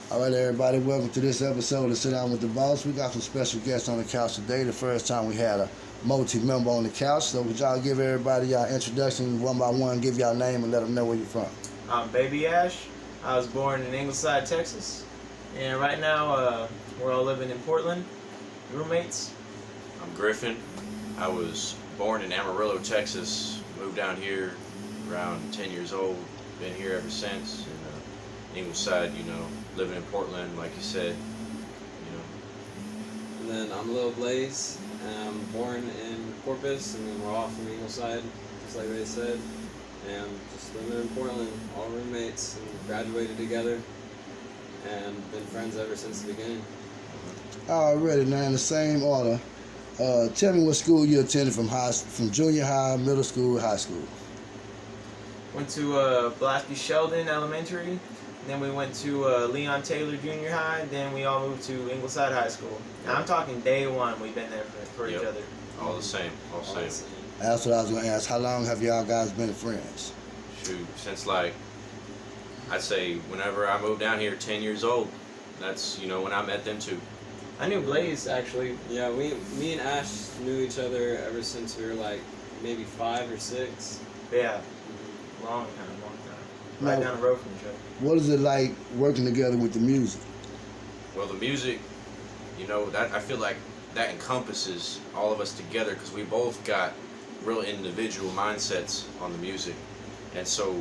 All right, everybody, welcome to this episode of Sit Down with the Boss. We got some special guests on the couch today. The first time we had a multi-member on the couch. So would y'all give everybody y'all introduction one by one, give y'all name and let them know where you're from. I'm Baby Ash. I was born in Ingleside, Texas. And right now, we're all living in Portland, roommates. I'm Griffin. I was born in Amarillo, Texas. Moved down here around 10 years old. Been here ever since. And Ingleside, living in Portland, like you said. And then I'm Lil Blaze. And I'm born in Corpus, and then we're all from Ingleside, just like they said. And just living in Portland, all roommates, and graduated together, and been friends ever since the beginning. Already, now in the same order, tell me what school you attended from junior high, middle school, high school. Went to Blackby Sheldon Elementary. Then we went to Leon Taylor Junior High. Then we all moved to Ingleside High School. Now I'm talking day one. We've been there for each other. All the same. All the same. That's what I was going to ask. How long have y'all guys been friends? Shoot, since I'd say whenever I moved down here, 10 years old. That's, when I met them too. I knew Blaze, actually. Yeah, me and Ash knew each other ever since we were like maybe 5 or 6. Yeah, long time. Right down the road from each other. What is it like working together with the music? Well, the music, that I feel like that encompasses all of us together because we both got real individual mindsets on the music. And so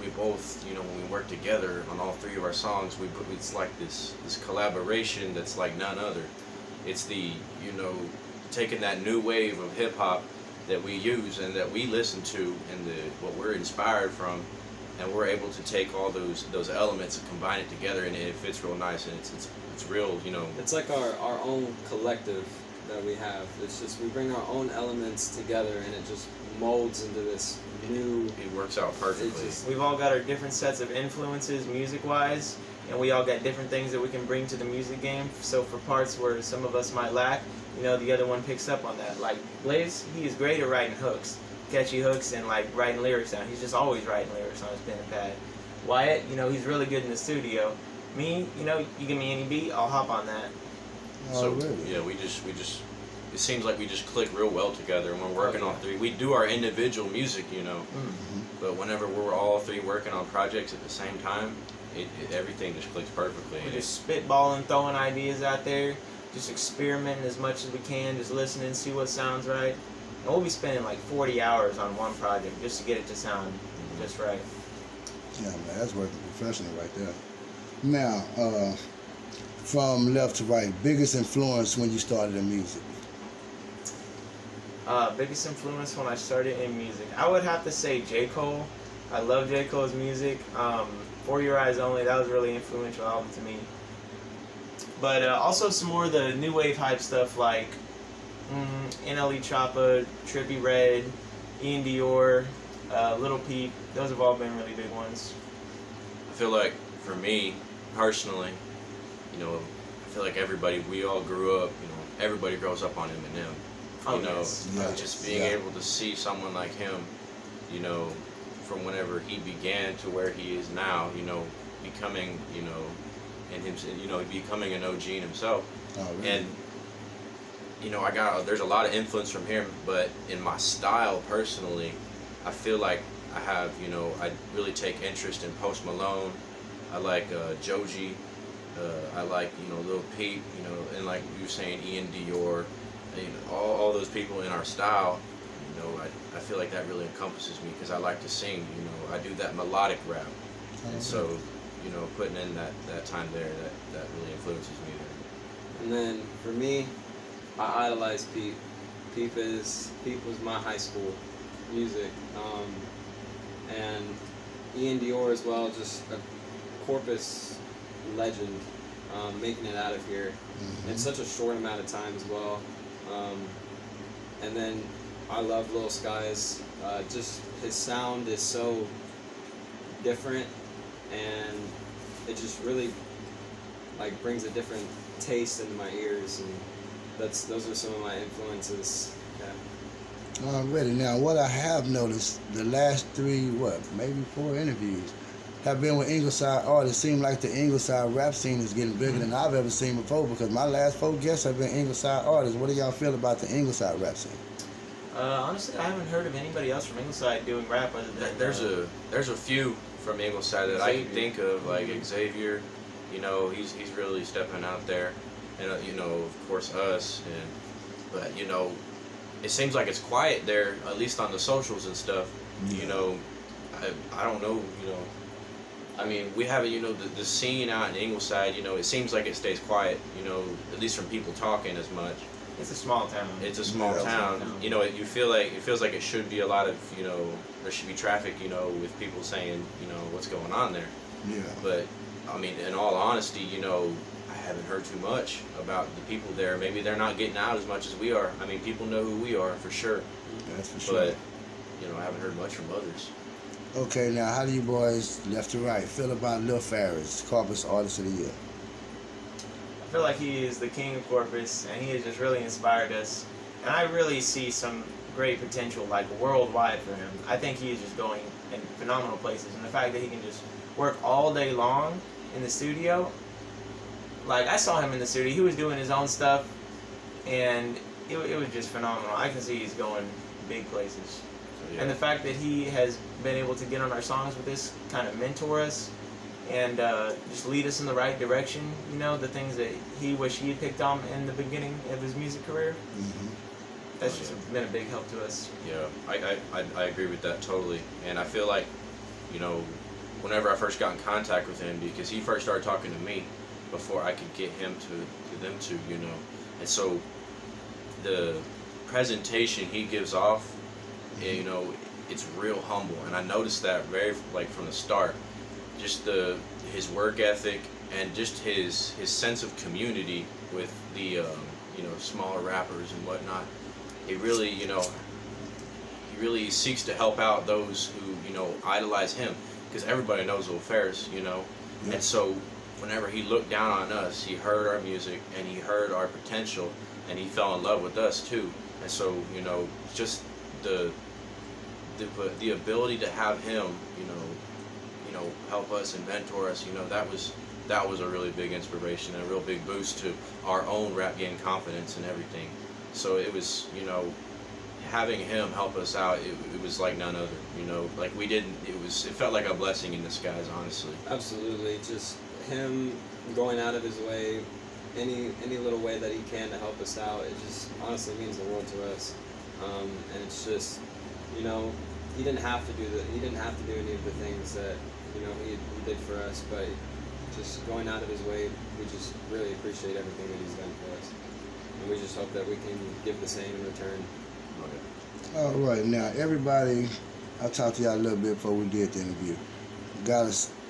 we both, when we work together on all 3 of our songs, it's like this collaboration that's like none other. It's the, taking that new wave of hip-hop that we use and that we listen to and what we're inspired from, and we're able to take all those elements and combine it together, and it fits real nice, and it's real, It's like our own collective that we have. It's just we bring our own elements together, and it just molds into this new. It works out perfectly. We've all got our different sets of influences music-wise, and we all got different things that we can bring to the music game. So for parts where some of us might lack, the other one picks up on that. Like Blaze, he is great at writing hooks. Catchy hooks and like writing lyrics down. He's just always writing lyrics on his pen and pad. Wyatt, he's really good in the studio. Me, you give me any beat, I'll hop on that. So yeah, we just it seems like we just click real well together, and we're working on 3. We do our individual music, but whenever we're all 3 working on projects at the same time, everything just clicks perfectly. We're just spitballing, throwing ideas out there, just experimenting as much as we can, just listening, see what sounds right. And we'll be spending like 40 hours on one project just to get it to sound just right. Yeah, man, that's working professional right there. Now, from left to right, biggest influence when you started in music? Biggest influence when I started in music, I would have to say J. Cole. I love J. Cole's music. For Your Eyes Only, that was a really influential album to me. But also some more of the new wave hype stuff like NLE Choppa, Trippie Redd, Ian Dior, Lil Peep. Those have all been really big ones. I feel like for me personally, I feel like we all grew up, everybody grows up on Eminem. Just being able to see someone like him, from whenever he began to where he is now, becoming, and him, becoming an OG in himself. Oh, really? And there's a lot of influence from him, but in my style personally, I feel like I have, I really take interest in Post Malone. I like Joji. I like, Lil Peep, and like you were saying, Ian Dior, all those people in our style, I feel like that really encompasses me because I like to sing, I do that melodic rap. And so, putting in that time there, that really influences me there. And then for me, I idolize Peep. Peep was my high school music, and Ian Dior as well, just a Corpus legend, making it out of here in such a short amount of time as well. And then I love Lil Skies. Just his sound is so different, and it just really brings a different taste into my ears, and those are some of my influences. Yeah. Already. Now, what I have noticed, the last 3, maybe 4 interviews, have been with Ingleside artists, it seems like the Ingleside rap scene is getting bigger than I've ever seen before, because my last 4 guests have been Ingleside artists. What do y'all feel about the Ingleside rap scene? Honestly, I haven't heard of anybody else from Ingleside doing rap other than There's a few from Ingleside that I can think of, like Xavier. You know, he's really stepping out there, and you know, of course us. But you know, it seems like it's quiet there, at least on the socials and stuff. Yeah. You know, I don't know. You know, I mean, we have you know the scene out in Ingleside. You know, it seems like it stays quiet. You know, at least from people talking as much. It's a small town. It's a small town. You know, you feel like it feels like it should be a lot of, you know, there should be traffic, you know, with people saying, you know, what's going on there. Yeah. But I mean, in all honesty, you know, I haven't heard too much about the people there. Maybe they're not getting out as much as we are. I mean, people know who we are for sure. That's for sure. But you know, I haven't heard much from others. Okay, now how do you boys, left to right, feel about Lil Farris, Corpus Artist of the Year? I feel like he is the king of Corpus, and he has just really inspired us. And I really see some great potential, like worldwide, for him. I think he is just going in phenomenal places, and the fact that he can just work all day long in the studio. Like, I saw him in the studio, he was doing his own stuff, and it was just phenomenal. I can see he's going big places. So, yeah. And the fact that he has been able to get on our songs with us, kind of mentor us, and just lead us in the right direction, you know, the things that he wished he had picked on in the beginning of his music career. Mm-hmm. That's just been a big help to us. Yeah, I agree with that totally. And I feel like, you know, whenever I first got in contact with him, because he first started talking to me before I could get him to them two, you know. And so the presentation he gives off, you know, it's real humble. And I noticed that very, like, from the start. Just his work ethic and just his sense of community with the you know, smaller rappers and whatnot. He really, you know, he really seeks to help out those who, you know, idolize him, because everybody knows Lil Farris, you know. Yeah. And so whenever he looked down on us, he heard our music and he heard our potential, and he fell in love with us too. And so, you know, just the ability to have him, you know, help us and mentor us, you know, that was a really big inspiration and a real big boost to our own rap game confidence and everything. So it was, you know, having him help us out, it was like none other, you know, like it felt like a blessing in disguise, honestly. Absolutely, just him going out of his way, any little way that he can to help us out, it just honestly means the world to us. And it's just, you know, he didn't have to do any of the things that, you know, he did for us, but just going out of his way, we just really appreciate everything that he's done for us. And we just hope that we can give the same in return. Okay. All right, now everybody, I talked to y'all a little bit before we did the interview.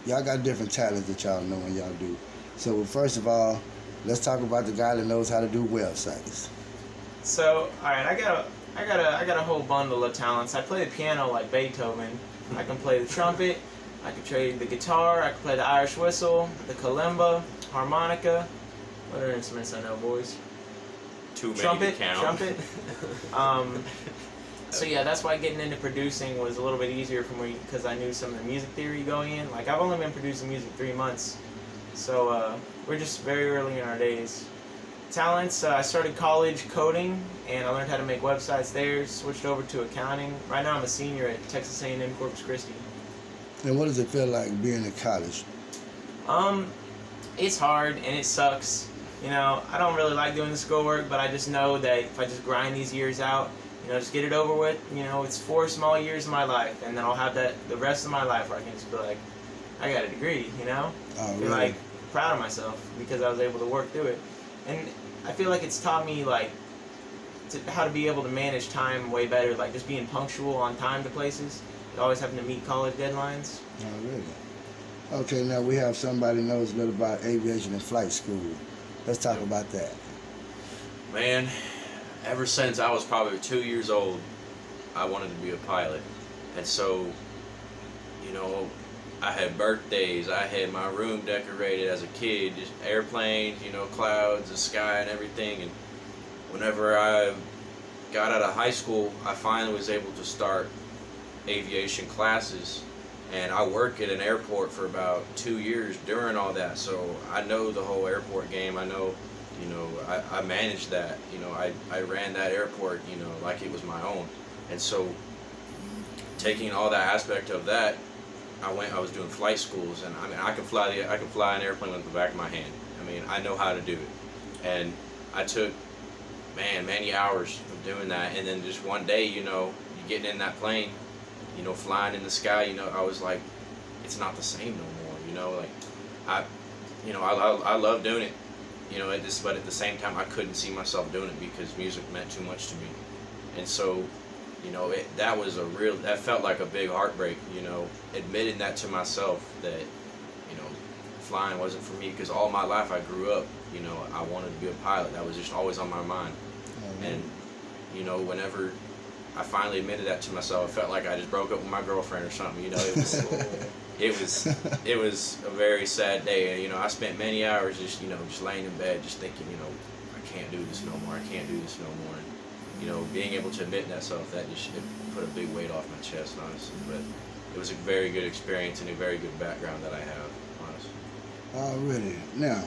Y'all got different talents that y'all know and y'all do. So first of all, let's talk about the guy that knows how to do websites. So, all right, I got a whole bundle of talents. I play the piano like Beethoven. I can play the trumpet. I can play the guitar. I can play the Irish whistle, the kalimba, harmonica. What other instruments I know, boys? Too many Trumpet. to count. Trumpet. So yeah, that's why getting into producing was a little bit easier for me, because I knew some of the music theory going in. Like, I've only been producing music 3 months, so we're just very early in our days. Talents, I started college coding, and I learned how to make websites there, switched over to accounting. Right now I'm a senior at Texas A&M Corpus Christi. And what does it feel like being in college? It's hard and it sucks. You know, I don't really like doing the schoolwork, but I just know that if I just grind these years out, you know, just get it over with, you know, it's 4 small years of my life, and then I'll have that the rest of my life where I can just be like, I got a degree, you know? Oh, Be really? like proud of myself because I was able to work through it. And I feel like it's taught me, like, how to be able to manage time way better, like just being punctual on time to places, always having to meet college deadlines. Oh, really? Okay, now we have somebody who knows a little about aviation and flight school. Let's talk about that. Man, ever since I was probably 2 years old, I wanted to be a pilot. And so, you know, I had birthdays, I had my room decorated as a kid, just airplanes, you know, clouds, the sky and everything. And whenever I got out of high school, I finally was able to start aviation classes. And I work at an airport for about 2 years during all that, so I know the whole airport game. I know, I managed that. I ran that airport, like it was my own. And so, taking all that aspect of that, I was doing flight schools, and I mean, I can fly an airplane with the back of my hand. I mean, I know how to do it. And I took, many hours of doing that, and then just one day, you getting in that plane, flying in the sky, I was like, it's not the same no more, like, I love doing it, but at the same time, I couldn't see myself doing it because music meant too much to me. And so, that felt like a big heartbreak, admitting that to myself that, flying wasn't for me, because all my life I grew up, I wanted to be a pilot. That was just always on my mind. And, whenever I finally admitted that to myself, I felt like I just broke up with my girlfriend or something, it was a very sad day. And, I spent many hours just laying in bed, just thinking, I can't do this no more, I can't do this no more. And, being able to admit that self, it put a big weight off my chest, honestly. But it was a very good experience and a very good background that I have, honestly. Already. Now,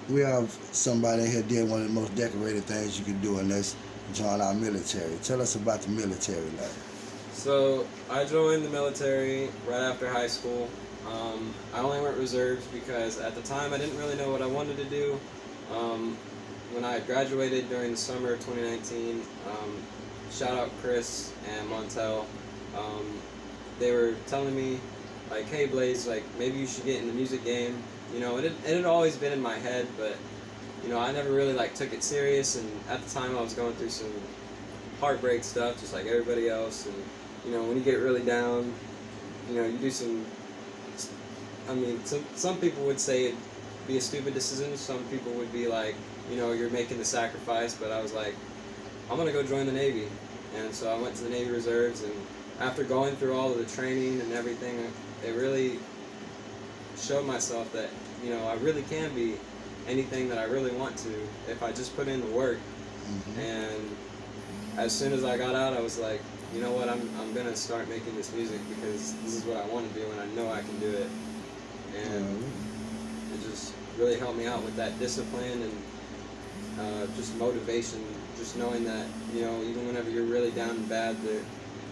we have somebody here did one of the most decorated things you can do, and that's join our military. Tell us about the military life. So I joined the military right after high school. I only went reserves because at the time I didn't really know what I wanted to do. When I graduated during the summer of 2019, shout out Chris and Montel, they were telling me, like, hey Blaze, like, maybe you should get in the music game. It had always been in my head, but I never really took it serious, and at the time I was going through some heartbreak stuff, just like everybody else. And when you get really down, you do some. I mean, some people would say it'd be a stupid decision. Some people would be like, you're making the sacrifice. But I was like, I'm gonna go join the Navy, and so I went to the Navy Reserves. And after going through all of the training and everything, it really showed myself that I really can be anything that I really want to if I just put in the work. Mm-hmm. And as soon as I got out, I was like, you know what, I'm gonna start making this music because this is what I want to do, and I know I can do it. And it just really helped me out with that discipline and just motivation, just knowing that even whenever you're really down and bad, that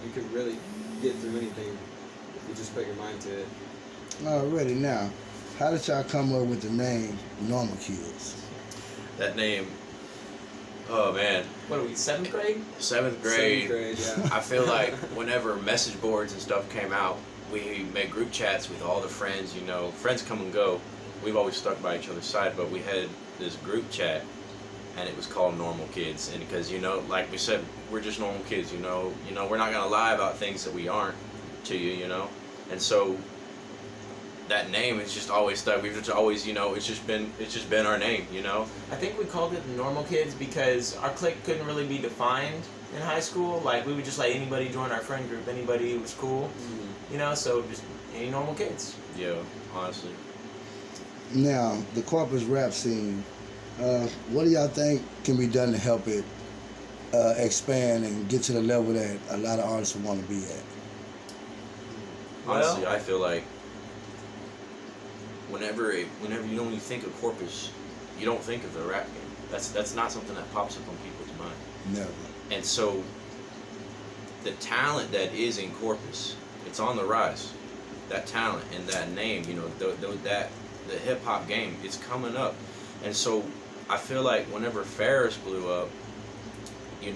you could really get through anything if you just put your mind to it. Already. Now, how did y'all come up with the name Normal Kids? That name, oh man. What are we, 7th grade? 7th grade. 7th grade, yeah. I feel like whenever message boards and stuff came out, we made group chats with all the friends, friends come and go. We've always stuck by each other's side, but we had this group chat, and it was called Normal Kids. And because, like we said, we're just normal kids, we're not going to lie about things that we aren't to you, And so that name has just always stuck. We've just always, it's just been our name, I think we called it the Normal Kids because our clique couldn't really be defined in high school. Like, we would just let anybody join our friend group, anybody who was cool, so just any normal kids. Yeah, honestly. Now, the Corpus rap scene, what do y'all think can be done to help it expand and get to the level that a lot of artists want to be at? Honestly, I feel like whenever you think of Corpus, you don't think of the rap game. That's not something that pops up on people's mind. Never. And so the talent that is in Corpus, it's on the rise. That talent and that name, the hip hop game, it's coming up. And so I feel like whenever Farris blew up, he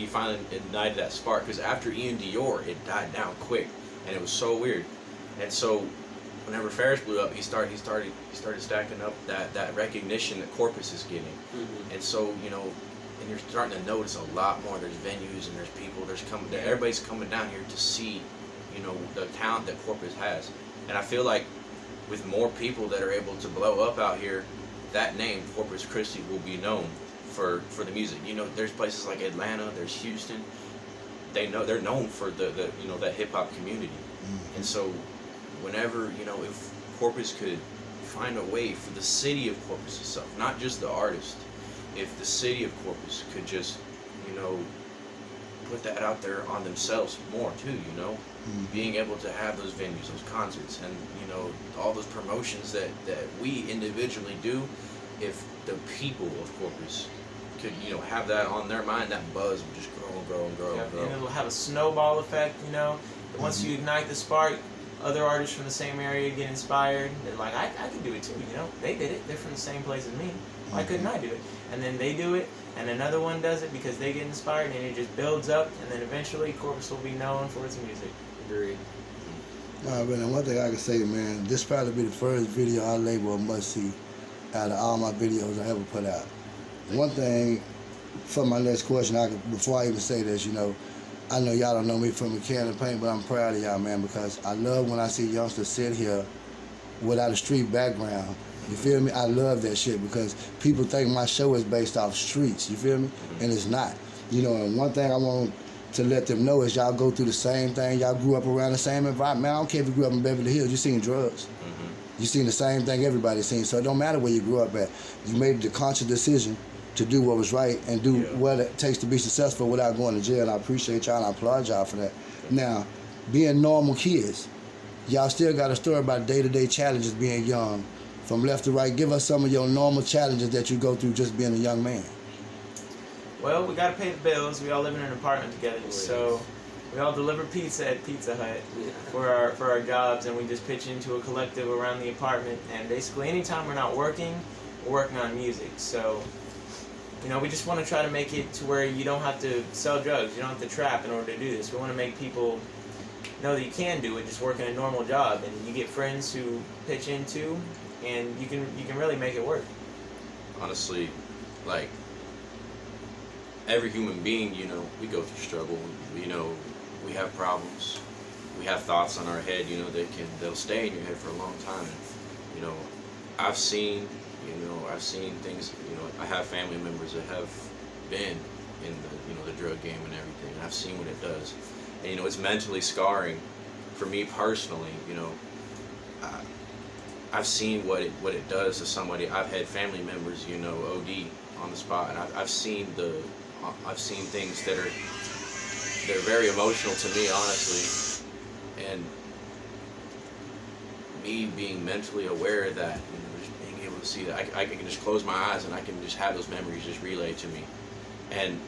finally ignited that spark, because after Ian Dior, it died down quick, and it was so weird. And so whenever Farris blew up, he started stacking up that recognition that Corpus is getting. Mm-hmm. And so and you're starting to notice a lot more. There's venues and there's people. Everybody's coming down here to see, the talent that Corpus has. And I feel like with more people that are able to blow up out here, that name Corpus Christi will be known for the music. There's places like Atlanta, there's Houston. They're known for the that hip hop community. Mm-hmm. And so whenever if Corpus could find a way for the city of Corpus itself, not just the artist, if the city of Corpus could just put that out there on themselves more too, you know, being able to have those venues, those concerts, and you know, all those promotions that we individually do. If the people of Corpus could, you know, have that on their mind, that buzz would just grow and grow and grow and grow. And it'll have a snowball effect, you know. Once you ignite the spark, other artists from the same area get inspired. They're like, I can do it too, you know. They did it. They're from the same place as me. Why couldn't I do it? And then they do it, and another one does it because they get inspired, and it just builds up, and then eventually Corpus will be known for its music. Agreed. Nah, but one thing I can say, man, this probably be the first video I label a must-see out of all my videos I ever put out. One thing, for my next question, before I even say this, you know, I know y'all don't know me from a can of paint, but I'm proud of y'all, man, because I love when I see youngsters sit here without a street background. You feel me? I love that shit because people think my show is based off streets, you feel me? And it's not. You know, and one thing I want to let them know is y'all go through the same thing. Y'all grew up around the same environment. Man, I don't care if you grew up in Beverly Hills, you seen drugs. You seen the same thing everybody's seen. So it don't matter where you grew up at. You made the conscious decision to do what was right and do what it takes to be successful without going to jail. I appreciate y'all and I applaud y'all for that. Now, being normal kids, y'all still got a story about day-to-day challenges being young. From left to right, give us some of your normal challenges that you go through just being a young man. Well, we gotta pay the bills. We all live in an apartment together, so we all deliver pizza at Pizza Hut for our jobs, and we just pitch into a collective around the apartment. And basically, anytime we're not working, we're working on music. So, you know, we just want to try to make it to where you don't have to sell drugs, you don't have to trap in order to do this. We want to make people know that you can do it, just working a normal job, and you get friends who pitch into, and you can really make it work. Honestly, like, every human being, you know, we go through struggle. You know, we have problems. We have thoughts on our head, you know, they'll stay in your head for a long time. And, you know, I've seen things, you know, I have family members that have been in the drug game and everything, and I've seen what it does. And, you know, it's mentally scarring for me personally, you know. I've seen what it does to somebody. I've had family members, you know, OD on the spot, and I've seen things they're very emotional to me, honestly. And me being mentally aware of that, you know, just being able to see that, I can just close my eyes and I can just have those memories just relay to me, and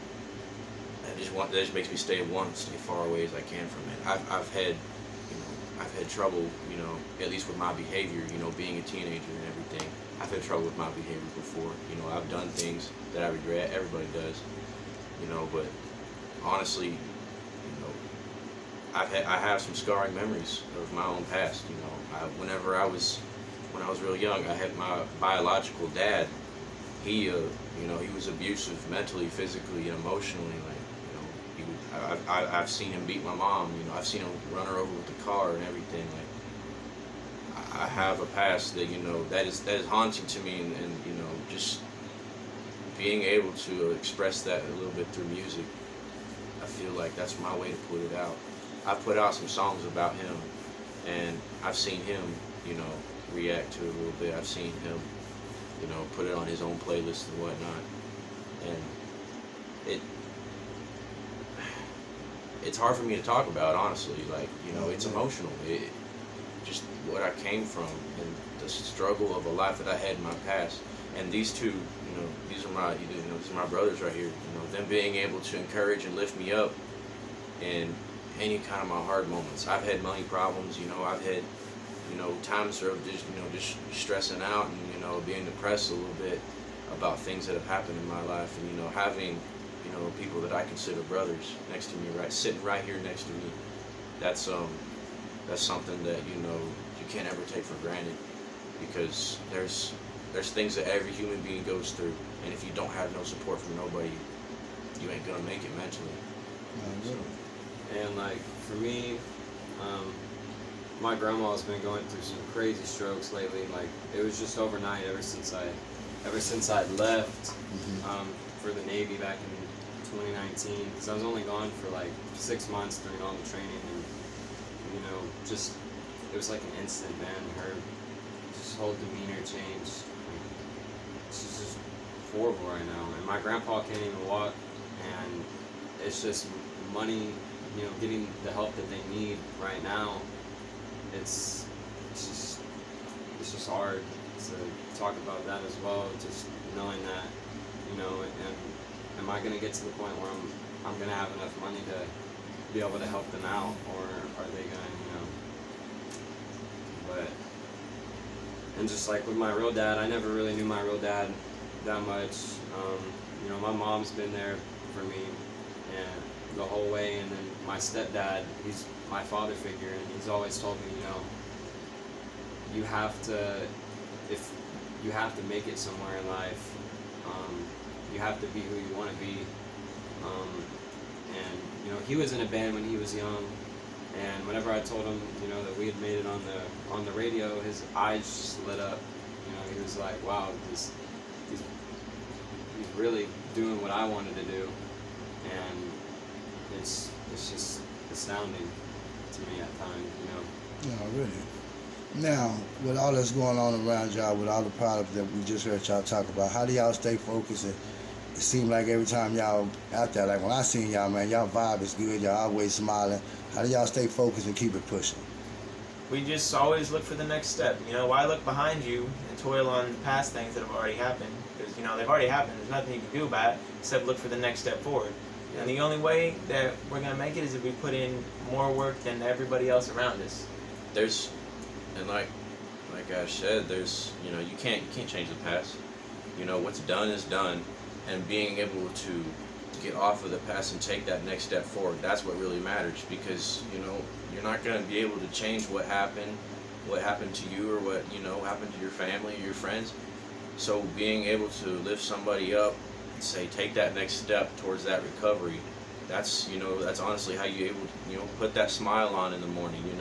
that just makes me stay far away as I can from it. I've had trouble, you know, at least with my behavior, you know, being a teenager and everything. I've had trouble with my behavior before. You know, I've done things that I regret. Everybody does, you know. But honestly, you know, I have some scarring memories of my own past. You know, when I was real young, I had my biological dad. He was abusive mentally, physically, and emotionally. Like, you know, I've seen him beat my mom. You know, I've seen him run her over with the car and everything. Like, I have a past that, you know, that is haunting to me, and you know, just being able to express that a little bit through music, I feel like that's my way to put it out. I've put out some songs about him, and I've seen him, you know, react to it a little bit. I've seen him, you know, put it on his own playlist and whatnot, and it's hard for me to talk about, honestly. Like, you know, it's emotional. Just what I came from and the struggle of a life that I had in my past. And these two, you know, these are my brothers right here. You know, them being able to encourage and lift me up in any kind of my hard moments. I've had money problems. You know, I've had, you know, times of just stressing out and, you know, being depressed a little bit about things that have happened in my life. And, you know, having, you know, people that I consider brothers next to me, sitting right here next to me, that's something that, you know, you can't ever take for granted, because there's things that every human being goes through, and if you don't have no support from nobody, you ain't gonna make it mentally. And like for me, my grandma's been going through some crazy strokes lately. Like, it was just overnight ever since I left for the Navy back in 2019, because I was only gone for like 6 months during all the training, and you know, just it was like an instant, man. Her whole demeanor changed. She's just horrible right now, and my grandpa can't even walk, and it's just money, you know, getting the help that they need right now, it's just hard to talk about that as well. Just knowing that, you know, and am I gonna get to the point where I'm gonna have enough money to be able to help them out, or are they gonna, you know? But and just like with my real dad, I never really knew my real dad that much. You know, my mom's been there for me and the whole way, and then my stepdad, he's my father figure, and he's always told me, you know, you have to make it somewhere in life. You have to be who you want to be. And you know, he was in a band when he was young, and whenever I told him, you know, that we had made it on the radio, his eyes just lit up. You know, he was like, "Wow, he's really doing what I wanted to do," and it's just astounding to me at times, you know. No, really. Now, with all that's going on around y'all, with all the problems that we just heard y'all talk about, how do y'all stay focused? And it seems like every time y'all out there, like when I seen y'all, man, y'all vibe is good. Y'all always smiling. How do y'all stay focused and keep it pushing? We just always look for the next step. You know, why look behind you and toil on past things that have already happened? Because, you know, they've already happened. There's nothing you can do about it except look for the next step forward. And the only way that we're going to make it is if we put in more work than everybody else around us. And like I said, there's, you know, you can't change the past. You know, what's done is done, and being able to get off of the past and take that next step forward, that's what really matters. Because, you know, you're not going to be able to change what happened to you, or what, you know, happened to your family or your friends. So being able to lift somebody up and say, take that next step towards that recovery, that's, you know, that's honestly how you able to, you know, put that smile on in the morning. You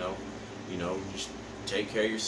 know, just take care of yourself.